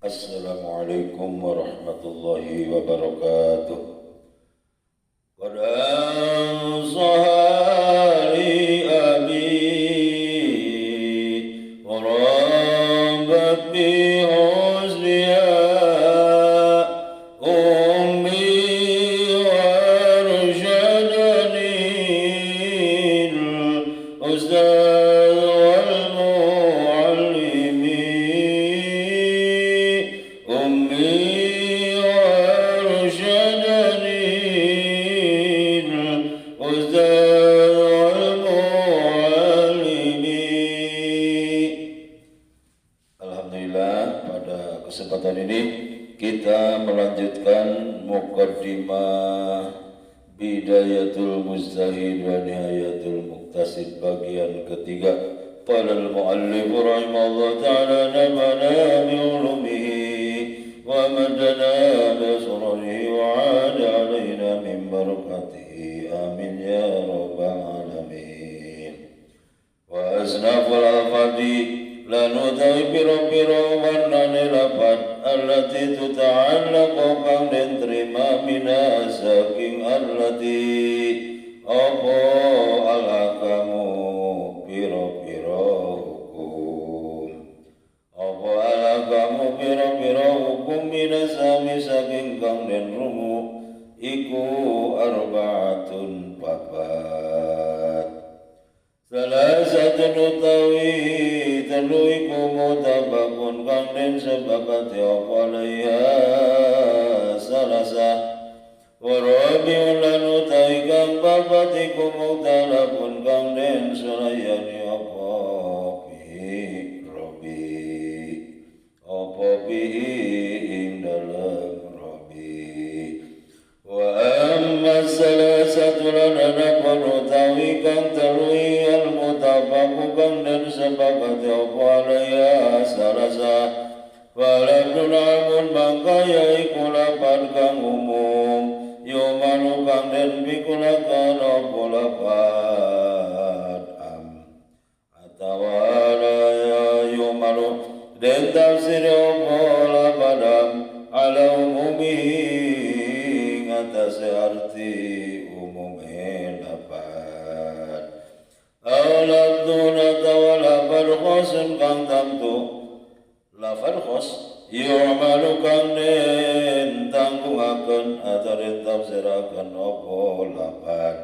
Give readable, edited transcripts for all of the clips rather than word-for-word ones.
Assalamualaikum warahmatullahi wabarakatuh. Qad ansahari abi wa rabbat bi husniha ummi wa arshadani al-ustaz kesempatan ini kita melanjutkan muqaddimah Bidayatul Mujtahid wa Nihayatul Muqtasid bagian ketiga. Qala al-muallif rahimahullah ta'ala nafa'ana bi ulumihi wa madana bi sururihi wa 'ada 'alaina min barakatihi amin ya rabbal alamin. Wa asnaful afadi lanu tawi piro-piro warnane lapat allati tuta'allaqu kang den terima mina saking allati apa alakamu piro-piro hukum apa alakamu piro-piro hukum mina sami saking kang den rungu iku arba'atun papat salasatun utawi telu iku mutabakun kang den sepakati apa alaiha salasa wa rabi'un lan utawi kang papat iku mutalafun kang den sulayani apa bihi robi apa bihi ing dalem robi wa amma salasatu lan adapun utawi kang telui al-mutafaku kang den sepakati apa alaiha salasa waladun amun mangka yaiku lapan kang umum yumalu kang den pikulakan apa lapan atawa alaya yumalu den tafsir apa lapan ala umumihi ngatasi arti umumnya lapan awladun atawa lapan khosun kang tamtu lapan khos yu'malu kang den tanggungaken atau den tafsiraken apa lapan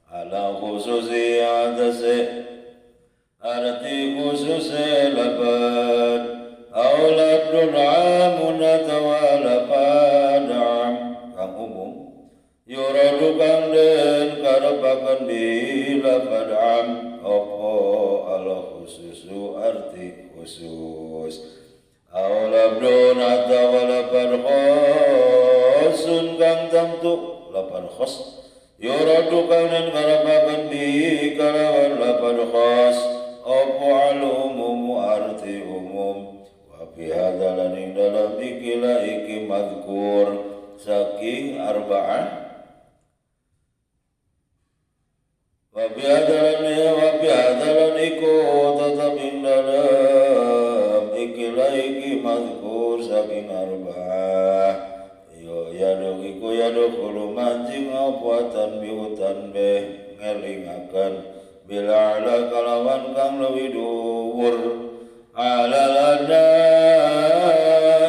ala khususi atase arti khususi lapan awladun amun atawa lapan kang umum yuradu kang den karepaken di lapan apa ala khususu arti khusus awladun atawa lapan khosun kang tamtu lapan khos yuradu kang den karepaken di kalawan lapan khos apa al umum arti umum wa fi hadzal ing dalam ikilah iki mazkur saking arba'ah wa fi hadzal iku tetap ing dalam ikilah iki mazkur saking arba'ah yo yaduk iku yaduk kulu mancing apuatan bihutan beh ngelingakan bila ala kalawan kang lewi dhuwur ala lada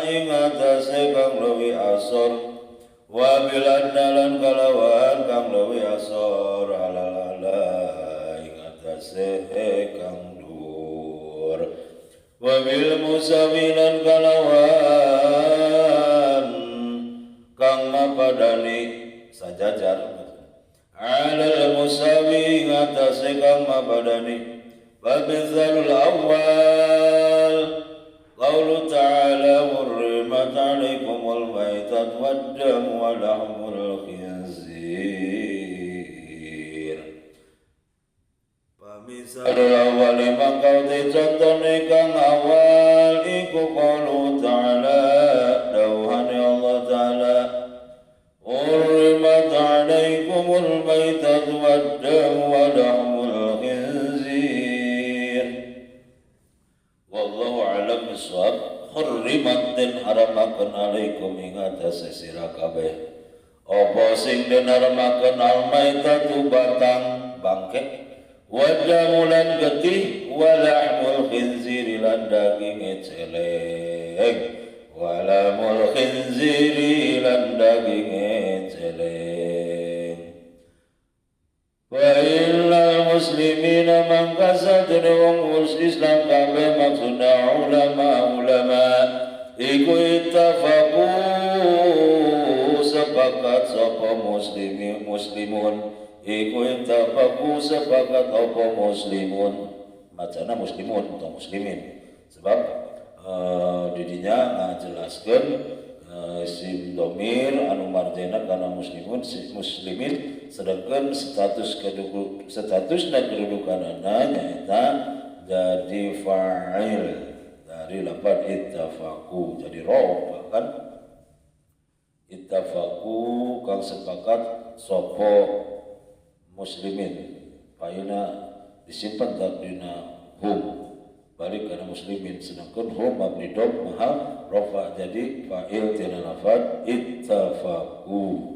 ing atase kang lewi asor wa bila dalan kalawan kang lewi asor ala lada ing atase kang dhuwur wa bil musawilan kalawan kang mapadani sajajar alal musawi ngatasi kang mabadani babizalul awal qawlu ta'ala hurrimat alaikumul maitat waddam wa lahmul khinzir pamisalul awal mangkau dicontoni kang awal iku qawlu ta'ala dawhani Allah ta'ala hurrimat alaikumul maitat waddam wa lahmul khinzir wallahu a'lam bissawab. Hurrimat den haramakeun alaikum ing atase sira kabeh apa sing den haramakeun almaitatu batang bangke wadamulan getih walahmul khinziri lan daging celeng walamul khinziri lan daging celeng wa illal muslimina mangkasatun wong Islam kabeh maksudna ulama iku ittafaqu sepakat sapa muslimun iku ittafaqu sepakat apa muslimun macana muslimun atau muslimin sebab didinya ngajelaskeun sim domir anu marjana kana muslimin sedangkan statusna kedudukanana nyaeta jadi fa'il dari lafaz ittafaqu jadi rob kan ittafaqu kang sepakat sapa muslimin paina disimpan dina hum balik karena muslimin sedangkan hum mabni dom mahal rafa jadi fa'il tina lafaz ittafaqu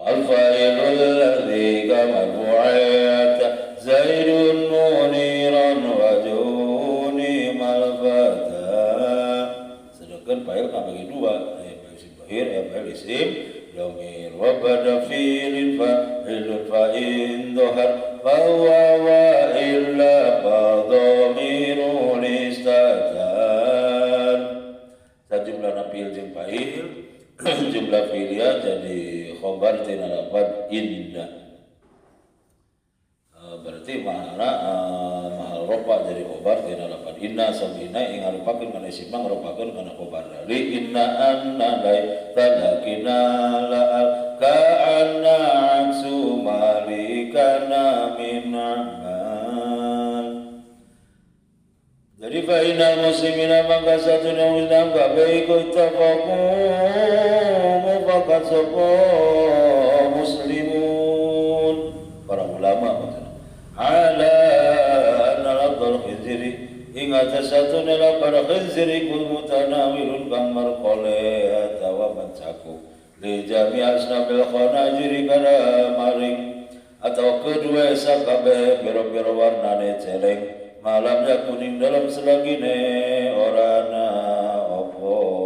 al fa'ilul ladzi kama bu'at zaidun muniran wajuni malfata sedangkan fa'il kan bagi dua isim bahir fa'il isim domir wa bada fi'lin fa'ilun fa'in dhahar fa wa illa fadhamirul istatar sajumlah nafil jeung fa'il jumlah fi'liya jadi khobar tina lafaz inna berarti mahal ropa jadi khobar tina lafaz inna sabina ing ngarupakeun kana isim ngarupakeun kana khobar li inna anna lai talakina la'al ka'anna aksu malikana min amal jadi fa'inal muslimina maka satu yang Islam kabeh iku ittafaqu mufakat sapa muslimun para ulama maksudna ala anna lafzul khinziri ing atas satu nela para khinziri kul mutanawilun kang markole atawa mencakup li jami' asnabil khanajiri kana maring atau kedua sakabeh biro-biro warnane celeng malamnya kuning dalam selagine orana opo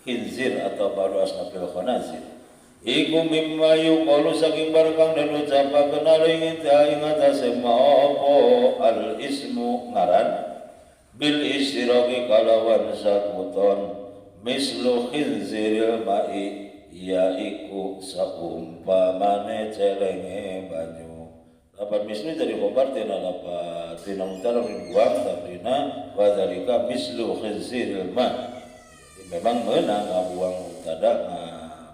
khinzir atau baru asnafil khanazir iku mimma yuqalu saking barkang dan ucapakeun ing atase opo al ismu ngaran bil isyraqi kalawan sakuton mislu khinziril ma'i yaiku saumpamane celenge banyu lapan mislu jadi khobar tina lapan tina mutara buang tabrina wadzalika mislu khinziril ma memang menang buang mutada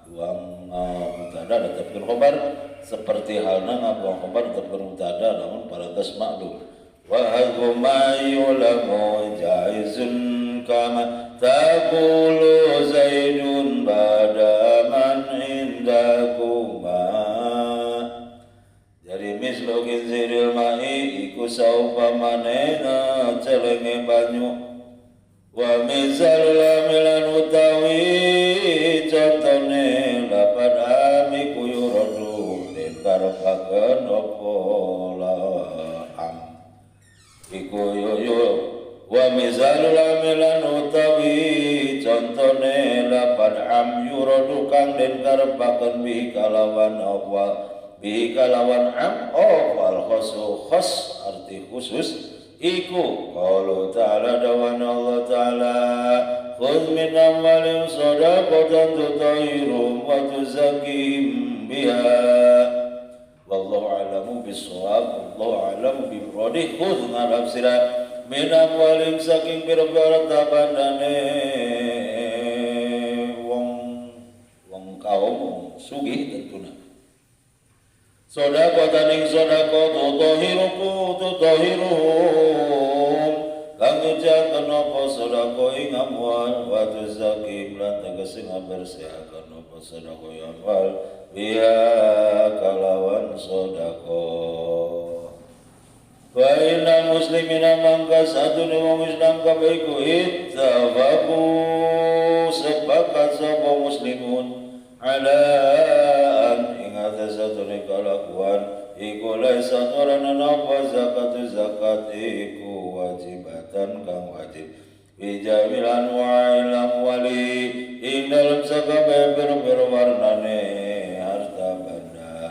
buang mutada tetapkan khobar seperti halnya ngabuang khobar tetapkan mutada namun parantos maklum wa hadhu ma yulamu jaizun kama taqulu zaidun ba'da man indakuma jadi mislu khinziril ma'i iku saupamanena celenge banyu wa misalul amilan utawi contone lapan amiku yuradu den karepakeun apa am iku yo wa misalul amilan utawi contone lapan am yuradu kang den karepakeun bi kalawan apa bi kalawan am wal khusus khas arti khusus iku qaulu ta'ala dawan Allah ta'ala khudh min amwalihim shadaqatan tutahhiruhum wa tuzakkihim biha wallahu a'lamu bis-shawab wallahu a'lamu bi muradihi khudh ngarap sira min amwalihim saking pira-pira tabandane wong kaum sugih tentuna sodaqatan ing sodaqah tutahiruhum kang ngejakeun apa sodaqah ing amwal wa tuzakim lan tegese ngabersihakeun apa sodaqah ing amwal biha kalawan sodaqah Wa inna muslimina mangka satune wong Islam kabeh iku ittafaqu sepakat sapa muslimun ala an ing atas satune kalakuan iku laisa qarana napa zakat iku wajibatan kang wajib bijamil anwa'il amwali ing dalam sakabeh pira-pira warnane harta benda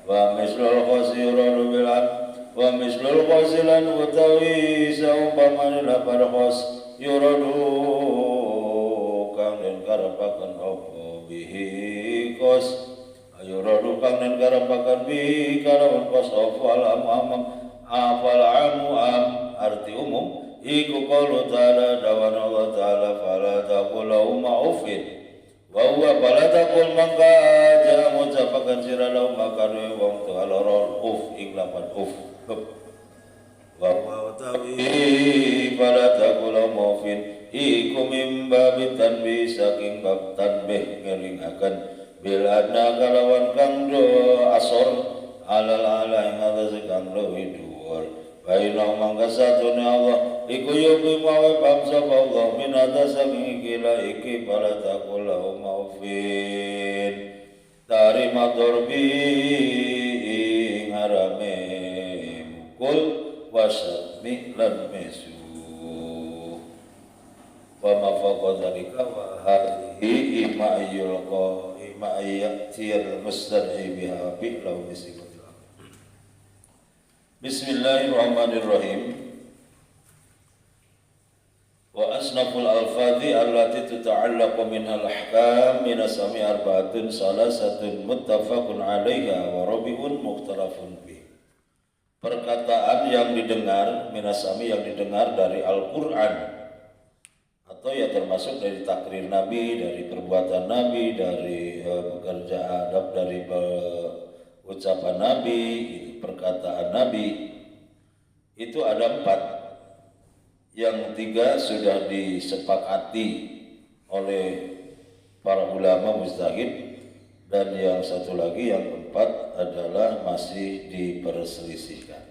wa mislul khasiran bilan wa mislul khasilan utawi saumpamane lapar khos yuradu kang den karepaken apa bihi khos ayuradu kang den karepaken bihi kalawan khos afal afal amu arti umum iku qaulu ta'ala dawan Allah ta'ala fala taqul lahum ma'ufin wa huwa fala taqul mangka aja ngucapaken sira lahum makane wong tu'alorol ing lapan wa huwa tawi fala taqul lahum ma'ufin iku mimba bitanbih saking bab tanbih ngelingaken bil adna kalawan kang do asor alal ala ing atas kang luwih dhuwur baina mangka satune Allah iku yubi mawe bangsa Allah min atas saking gila iki para takulau maufin tarima dorbi ing harame mukul wasmi lan mesu wa mafaqadhalika wa hadhihi ima ayyatiyal mustad'i biha bi'lau misikul Bismillahirrahmanirrahim. Wa asnaful alfadhi allati tuta'allaqu minhal ahkam min asami arba'atun salasatun muttafaqun 'alaiha wa rabi'un mukhtalafun bih. Perkataan yang didengar min asami yang didengar dari Al-Qur'an atau ya termasuk dari takrir Nabi, dari perbuatan Nabi, dari pekerjaan adab, dari ucapan Nabi, perkataan Nabi itu ada 4. Yang 3 sudah disepakati oleh para ulama mujtahid dan yang satu lagi yang 4 adalah masih diperselisihkan.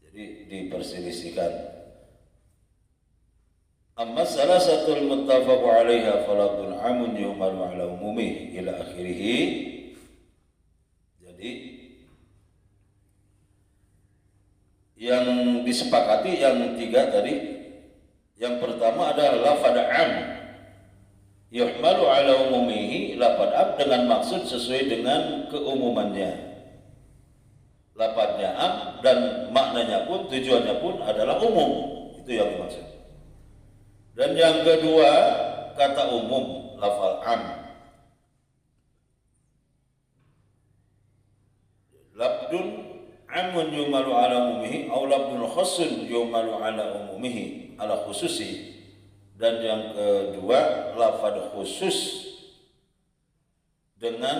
Jadi diperselisihkan. Amma salasatul muttafaqu 'alaiha falaqul 'amun yu'malu 'ala umumih ila akhirih. Jadi yang disepakati yang 3 tadi, yang pertama adalah lafadz am yuhmalu ala umumihi, lafadz am dengan maksud sesuai dengan keumumannya. Lafadznya am dan maknanya pun, tujuannya pun adalah umum, itu yang dimaksud. Dan yang kedua kata umum lafal am labdun amun yumalu ala umumihi aw labdun khassun yumalu ala umumihi ala khususi. Dan yang kedua lafaz khusus dengan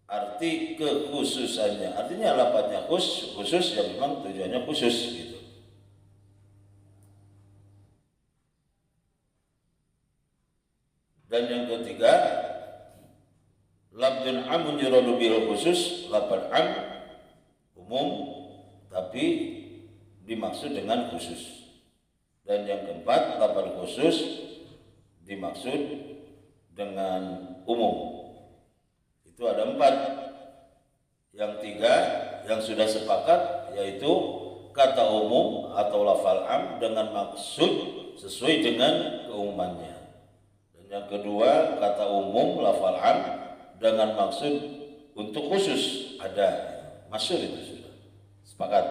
arti kekhususannya, artinya lafaznya khusus yang memang tujuannya khusus gitu. Dan yang ketiga labdun amun yuradu bil khusus, lafaz am umum tapi dimaksud dengan khusus. Dan yang keempat lafaz khusus dimaksud dengan umum. Itu ada 4. Yang 3 yang sudah sepakat yaitu kata umum atau lafal am dengan maksud sesuai dengan keumumannya. Dan yang kedua kata umum lafal am dengan maksud untuk khusus, ada masyhur itu sudah sepakat.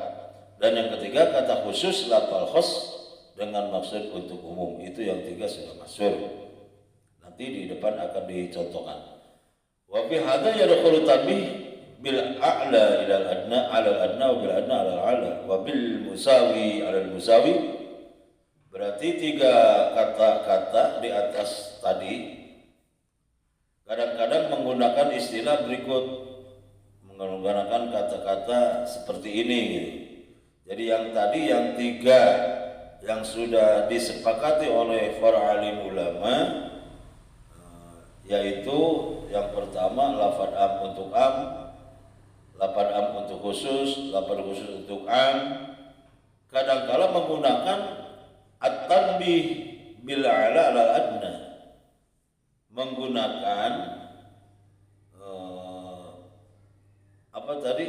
Dan yang ketiga kata khusus lafal khas dengan maksud untuk umum, itu yang 3 sudah masyhur. Nanti di depan akan dicontohkan. Wa fi hadza yadkhulu tanbih bil a'la ila al adna ala al adna wa bil adna ala al ala wa bil musawi ala al musawi. Berarti 3 kata-kata di atas tadi kadang-kadang menggunakan istilah berikut, menggunakan kata-kata seperti ini gitu. Jadi yang tadi yang 3 yang sudah disepakati oleh para alim ulama, yaitu yang pertama lafaz am untuk am, Lapan am untuk khusus, lapan khusus untuk am. Kadangkala menggunakan at-tanbih bil a'la ala adna. Menggunakan apa tadi?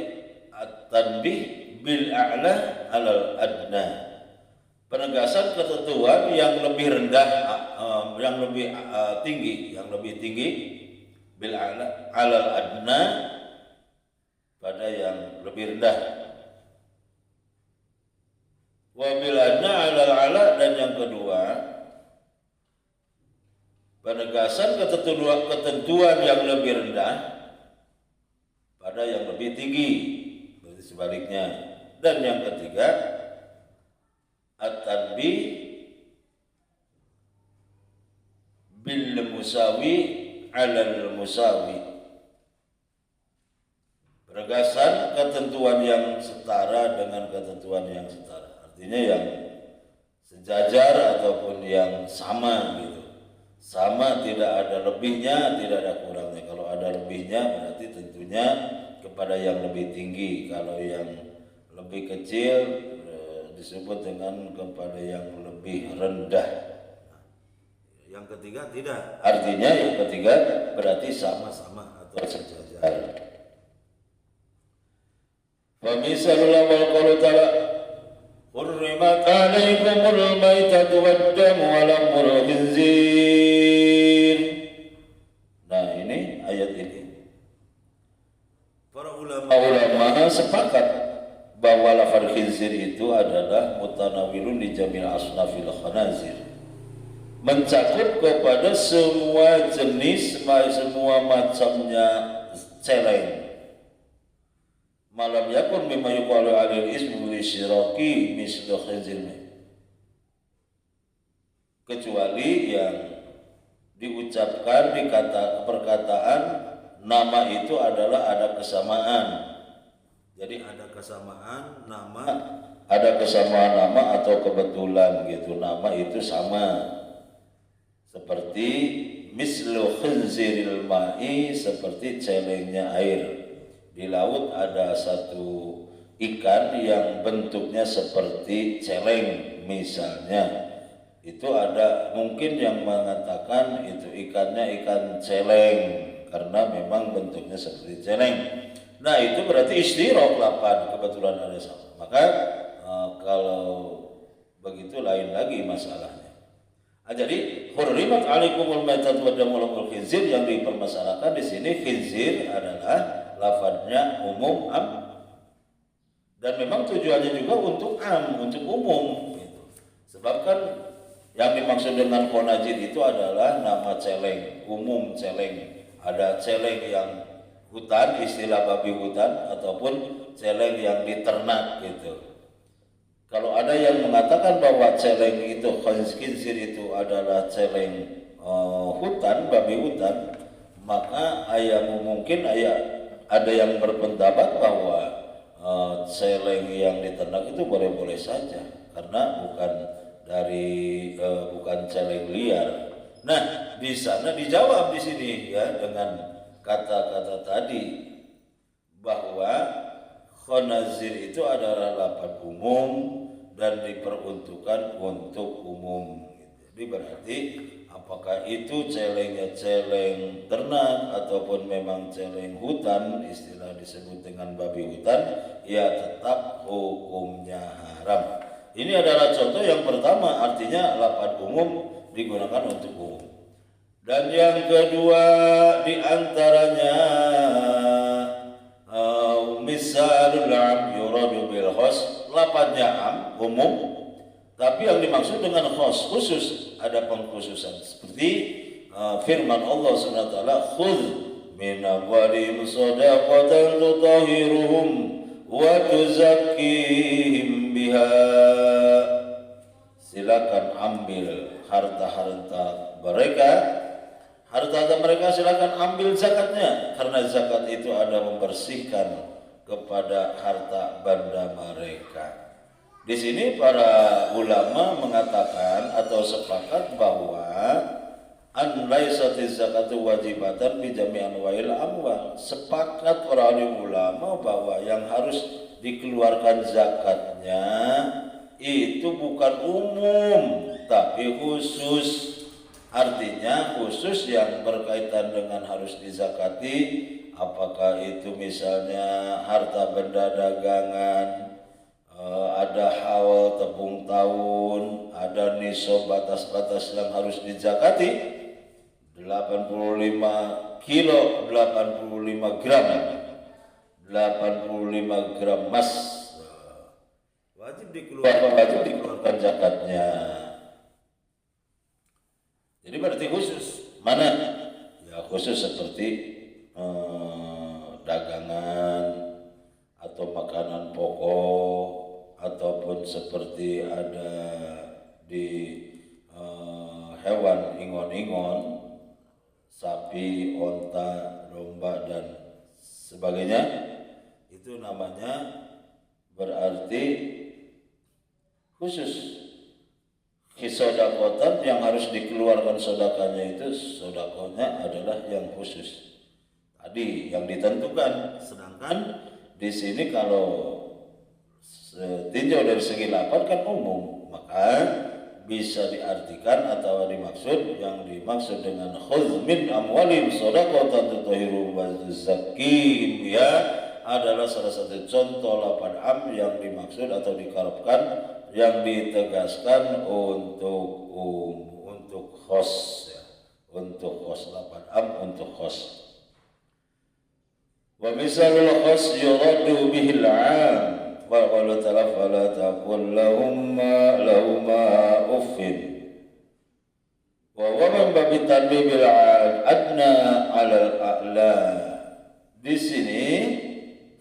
At-tanbih bil a'la ala adna. Penegasan ketentuan yang lebih rendah, yang lebih tinggi bil a'la ala adna, pada yang lebih rendah. Wa bil adna ala ala, dan yang kedua penegasan ketentuan yang lebih rendah pada yang lebih tinggi, berarti sebaliknya. Dan yang ketiga at-tanbih bil musawi ala al musawi. Penegasan ketentuan yang setara dengan ketentuan yang setara. Artinya yang sejajar ataupun yang sama gitu. Sama, tidak ada lebihnya, tidak ada kurangnya. Kalau ada lebihnya berarti tentunya kepada yang lebih tinggi. Kalau yang lebih kecil disebut dengan kepada yang lebih rendah. Yang ketiga tidak. Artinya yang ketiga berarti sama-sama atau sejajar. Famisalul awal qalu ta'ala hurrimat alaikumul maitatu waddamu wa lahmul khinzir. Nah, ini ayat ini. Para ulama sepakat bahwa lafaz khinzir itu adalah mutanawilun li jamil asnafil khanazir. Mencakup kepada semua jenis, semua macamnya celeng. Malam yakun mimma yuqalu alil ismu li syiraki mislu khinzir, kecuali yang diucapkan di perkataan nama itu adalah ada kesamaan. Jadi ada kesamaan nama, ada kesamaan nama atau kebetulan gitu, nama itu sama. Seperti mislu khinziril ma'i, seperti celengnya air. Di laut ada satu ikan yang bentuknya seperti celeng misalnya. Itu ada mungkin yang mengatakan itu ikannya ikan celeng karena memang bentuknya seperti celeng. Nah, itu berarti istiraq lapan, kebetulan ada sama. Maka kalau begitu lain lagi masalahnya. Jadi hurrimat alaikumul maitatu waddamu wa lahmul khinzir, yang dipermasalahkan di sini khinzir adalah lafadznya umum am, dan memang tujuannya juga untuk am, untuk umum gitu. Sebab kan yang dimaksud dengan khonazir itu adalah nama celeng, umum celeng. Ada celeng yang hutan, istilah babi hutan, ataupun celeng yang diternak gitu. Kalau ada yang mengatakan bahwa celeng itu khinzir itu adalah celeng hutan, babi hutan, maka mungkin ada yang berpendapat bahwa celeng yang diternak itu boleh-boleh saja karena bukan celeng liar. Nah, di sana dijawab di sini ya dengan kata-kata tadi bahwa khonazir itu adalah lafaz umum dan diperuntukkan untuk umum. Jadi berarti apakah itu celengnya celeng ternak ataupun memang celeng hutan, istilah disebut dengan babi hutan, ya tetap hukumnya haram. Ini adalah contoh yang pertama, artinya lafaz umum digunakan untuk umum. Dan yang kedua diantaranya misalul am yuradu bil khas, lafaznya am umum, tapi yang dimaksud dengan khas khusus, ada pengkhususan seperti firman Allah SWT, khudh min amwalihim shadaqatan tutahhiruhum wa tuzakkihim biha. Silakan ambil harta-harta mereka, silakan ambil zakatnya, karena zakat itu ada membersihkan kepada harta benda mereka. Di sini para ulama mengatakan atau sepakat bahwa an laisatiz zakatu wajibatan fi jami'an wa'il amwal. Sepakat para alim ulama bahwa yang harus dikeluarkan zakatnya itu bukan umum tapi khusus. Artinya khusus yang berkaitan dengan harus dizakati, apakah itu misalnya harta benda dagangan, ada haul tepung tahun, ada nisab batas-batas yang harus dizakati, 85 kilo, 85 gram, 85 gram emas, wajib dikeluarkan zakatnya. Jadi berarti khusus mana? Ya khusus seperti dagangan atau makanan pokok, ataupun seperti ada di hewan ingon-ingon, sapi, onta, domba dan sebagainya. Itu namanya berarti khusus. Sodakotan yang harus dikeluarkan sodakannya itu sodakonya adalah yang khusus tadi yang ditentukan. Sedangkan di sini kalau tinjau dari segi lafaz kan umum, maka bisa diartikan atau dimaksud, yang dimaksud dengan khudz min amwalihim shadaqatan tutahhiruhum wa tuzakkihim ya adalah salah satu contoh lafaz am yang dimaksud atau dikarepkan, yang ditegaskan untuk khos ya. Untuk khos, lafaz am untuk khos. Wa misalul khos yuradu bihil am wa qala ta'ala fala taqul lahumma uffin wa man babi tanbibil adna 'alal a'la. Di sini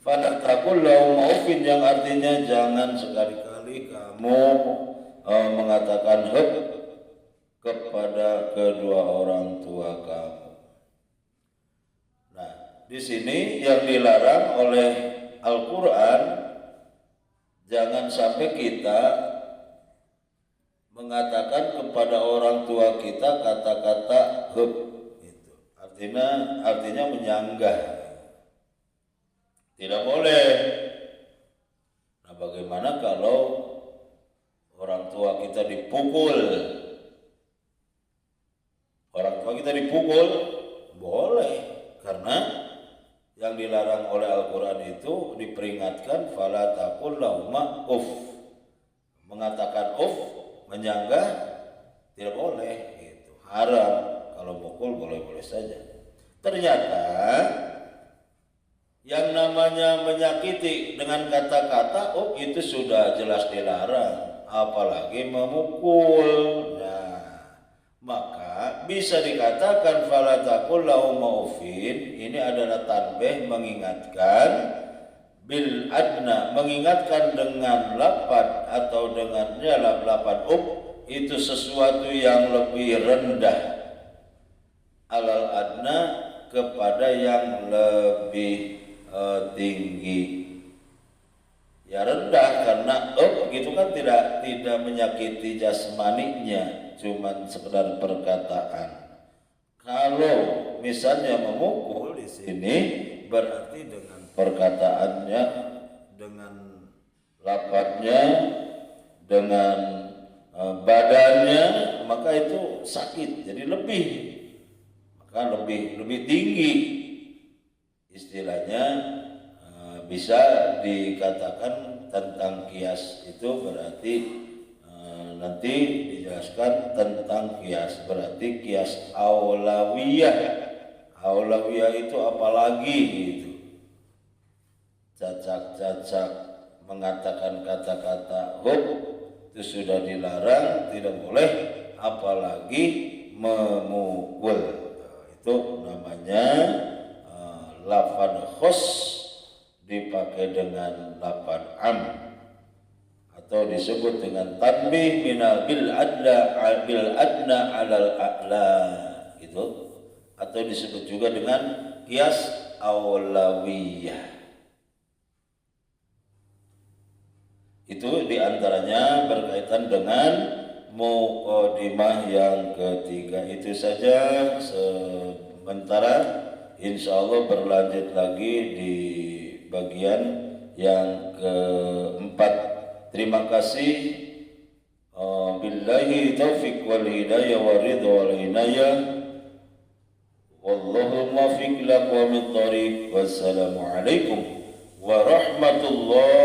fala taqul lahumma uffin yang artinya jangan sekali-kali kamu mengatakan hep kepada kedua orang tua kamu. Nah, di sini yang dilarang oleh Al-Qur'an, jangan sampai kita mengatakan kepada orang tua kita kata-kata hep. Itu artinya menyanggah. Tidak boleh. Nah, bagaimana kalau orang tua kita dipukul? Orang tua kita dipukul boleh, karena yang dilarang oleh Al-Quran itu diperingatkan fala taqul lahumma uff. Mengatakan uff, menyanggah tidak boleh, itu haram. Kalau mukul boleh-boleh saja. Ternyata yang namanya menyakiti dengan kata-kata itu sudah jelas dilarang, apalagi memukul. Nah, maka bisa dikatakan fala taqul lahumma uffin, ini adalah tanbih mengingatkan, bil adna mengingatkan dengan lafaz atau dengan lafaz itu sesuatu yang lebih rendah, alal adna kepada yang lebih tinggi. Ya rendah karena gitu kan tidak menyakiti jasmaninya, cuman sekedar perkataan. Kalau misalnya memukul di sini berarti dengan perkataannya, dengan lafaznya, dengan badannya, maka itu sakit, jadi maka lebih tinggi. Istilahnya bisa dikatakan tentang kias itu berarti nanti dijelaskan tentang kias, berarti kias aulawiyah. Aulawiyah itu apalagi gitu, cacak-cacak mengatakan kata-kata itu sudah dilarang, tidak boleh, apalagi memukul. Itu namanya lafaz khos dipakai dengan lafaz am, atau disebut dengan tanbih minal bil adna alal a'la gitu, atau disebut juga dengan qiyas aulawiyah. Itu diantaranya berkaitan dengan Muqaddimah yang ketiga. Itu saja sementara. Insyaallah berlanjut lagi di bagian yang keempat. Terima kasih. Billahi taufiq wal hidayah wa ridha wal inayah. Wallahu muwaffiq ila aqwamit thoriq. Wassalamu alaikum warahmatullahi